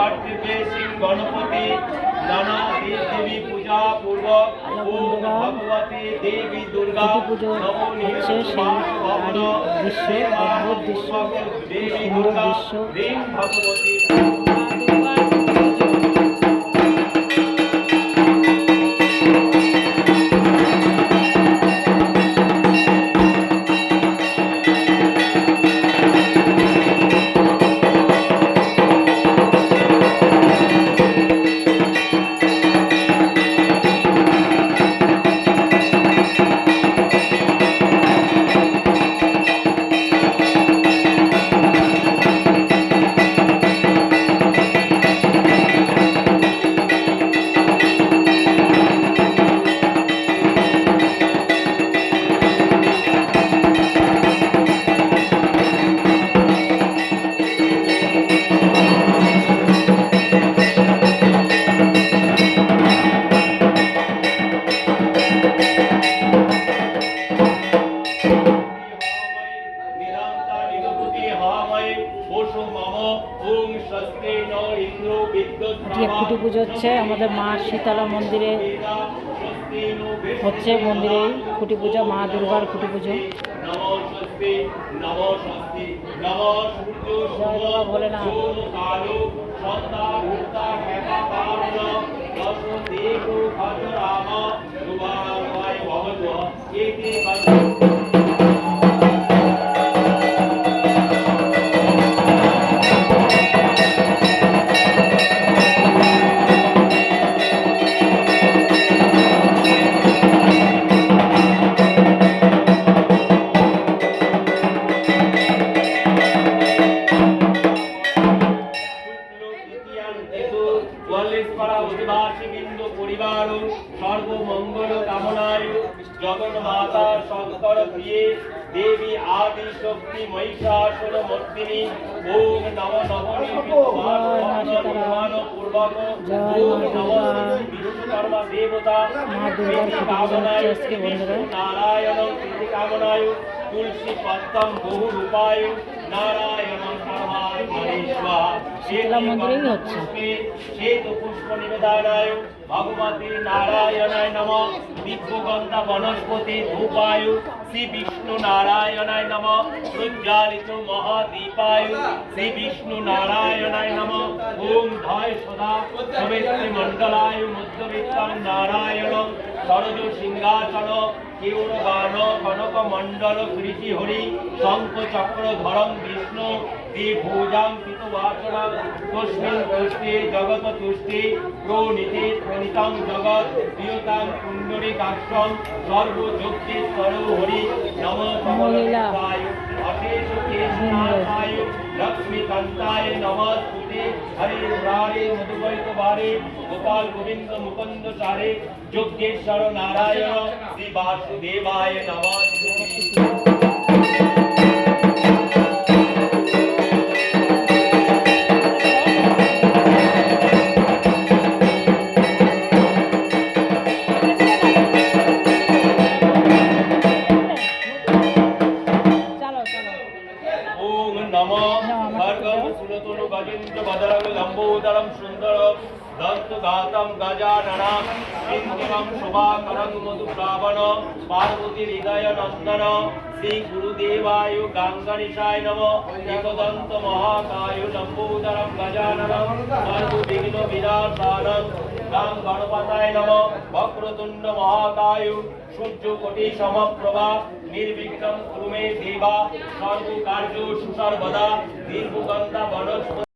কর্তৃপে শ্রী গণপতি নানা দেবী পূজা পূর্বক ওম ভগবতী দেবী দুর্গা নমো হচ্ছে সেই বাড়ির দৃশ্য, অদ্ভুত দৃশ্য, দেবী সুন্দর দুর্গা দৃশ্য। রিং ভগবতী। খুঁটি পুজো হচ্ছে আমাদের মা শীতলা মন্দিরে হচ্ছে, মন্দিরে খুঁটি পুজো, মা দুর্গার খুঁটি পুজো। জয় বাবা ভোলেনাথ। পরিবার সর্বমঙ্গল কামনায় জগন্মাতা শঙ্কর প্রিয়ে দেবী আদি শক্তি মহিষাসুর মর্দিনী ওম নম নবনী পূর্বক বিশ্বকর্মা দেবতা কামনায় নারায়ণ কামনায় তুলসী পদ্মম বহু রূপায় নারায়ণ শীতলা মন্দিরেই হচ্ছে। শ্বেত পুষ্প নিবেদনায় ভগবতী নারায়ণায় নমঃ দিব্যগন্ধা বনস্পতি ধূপায় শ্রী বিষ্ণু নারায়ণায় নমঃ প্রজ্বালিত মহাদীপায় শ্রী বিষ্ণু নারায়ণায় নমঃ ওম ধয় সদা সবেত্রী মণ্ডলায় মধ্যবিত্তং নারায়ণ সরজ সিংহাসন কেউরগান কনক মণ্ডল কৃতি হরি শঙ্খ চক্র ধরম বিষ্ণু ভূজাং পিতবাসনা তস্মিন তুষ্টি জগৎ তুষ্টি প্রণীতি প্রণীতং জগৎ প্রিয়তাং পুণ্ডরীকাক্ষং সর্বযজ্ঞেশ্বর হরি নমঃ ভগবতায় অশেষ কেশনাথায় লক্ষ্মীকান্তায় নমস্তুতে হরে মুরারে মধুবৈত বারে গোপাল গোবিন্দ মুকুন্দ চারে যজ্ঞেশ্বর নারায়ণ শ্রী বাসুদেবায় নমস্তুতে। लंबोदरम सुंदरम दंतगातम गजाननम इंद्रम शुभाकरं मधुश्रावण पार्वती हृदय नंदन श्री गुरुदेवाय गंगणेशाय नमः एकदंत महाकाय लंबोदरम गजाननम सर्वविघ्न विनाशानं गं गणपताय नमः वक्रतुंड महाकाय सूर्यकोटि समप्रभा निर्विघ्नं कुरु मे देवा सर्व कार्य सुसर्वदा दीर्घगंधा वनस्पति।